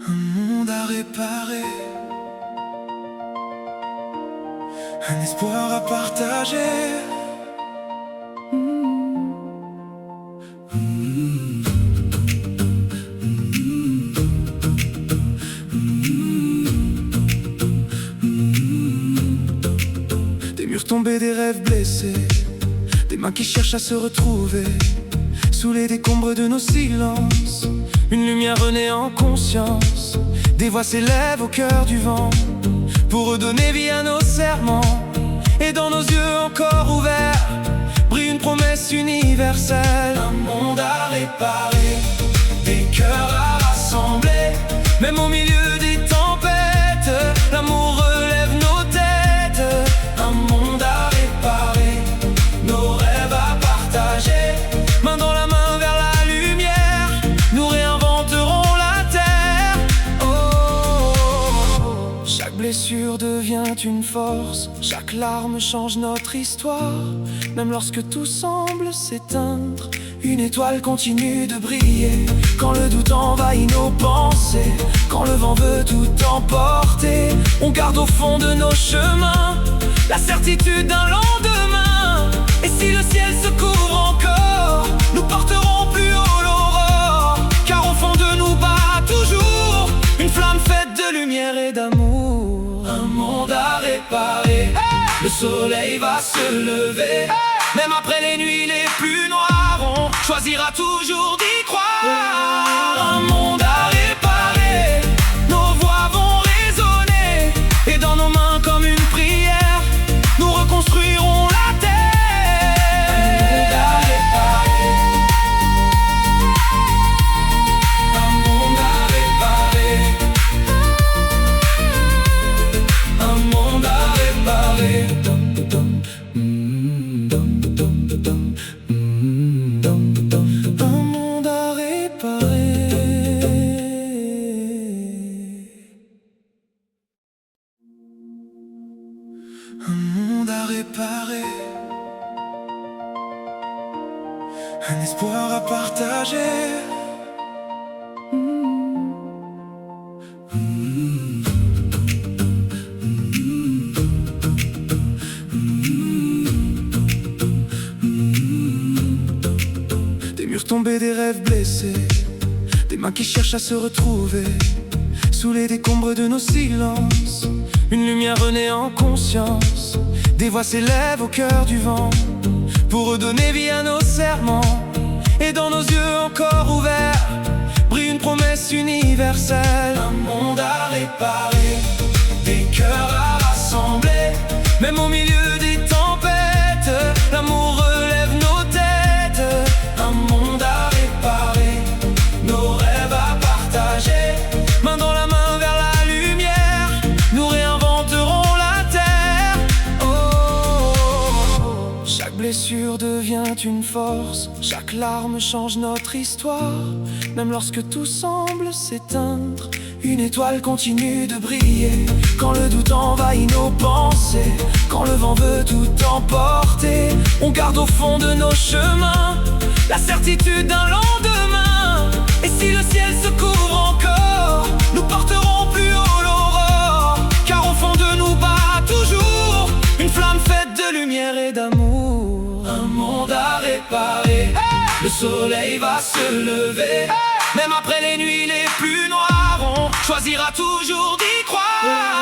Un monde à réparer, un espoir à partager. Des murs tombés, des rêves blessés, des mains qui cherchent à se retrouver sous les décombres de nos silences. Une lumière renaît en conscience, des voix s'élèvent au cœur du vent pour redonner vie à nos serments. Et dans nos yeux encore ouverts brille une promesse universelle. Un monde à réparer, des cœurs à rassembler. Même au milieu des tempêtes, l'amour relève nos têtes. Un monde à réparer, nos rêves à partager. Main dans la main vers la lumière, nous réinventerons la terre. Oh, chaque blessure devient une force, chaque larme change notre histoire. Même lorsque tout semble s'éteindre, une étoile continue de briller. Quand le doute envahit nos pensées, quand le vent veut tout emporter, on garde au fond de nos chemins la certitude d'un lendemain. Et si le ciel se couvre encore, nous porterons plus haut l'aurore. Car au fond de nous bat toujours une flamme faite de lumière et d'amour. Un monde à réparer, le soleil va se lever. Même après les nuits les plus noires, on choisira toujours d'y croire. Un monde à réparer, nos voix vont résonner. Et dans nos mains comme une prière, nous reconstruirons la terre. Un monde à réparer, un monde à réparer. Un monde à réparer, un espoir à partager. Des murs tombés, des rêves blessés, des mains qui cherchent à se retrouver sous les décombres de nos silences. Une lumière renaît en conscience, des voix s'élèvent au cœur du vent pour redonner vie à nos serments. Et dans nos yeux encore ouverts brille une promesse universelle. Un monde à réparer, des cœurs à rassembler. Même au milieu des tempêtes, l'amour relève nos têtes. Un monde à réparer, nos rêves à partager. Main dans la main vers la lumière, nous réinventerons la terre. Oh, chaque blessure devient une force, chaque larme change notre histoire. Même lorsque tout semble s'éteindre, une étoile continue de briller. Quand le doute envahit nos pensées, quand le vent veut tout emporter, on garde au fond de nos chemins la certitude d'un lendemain. Et si le ciel se couvre encore, nous porterons plus haut l'aurore. Car au fond de nous bat toujours une flamme faite de lumière et d'amour. Un monde à réparer, le soleil va se lever. Même après les nuits les plus noires, on choisira toujours d'y croire.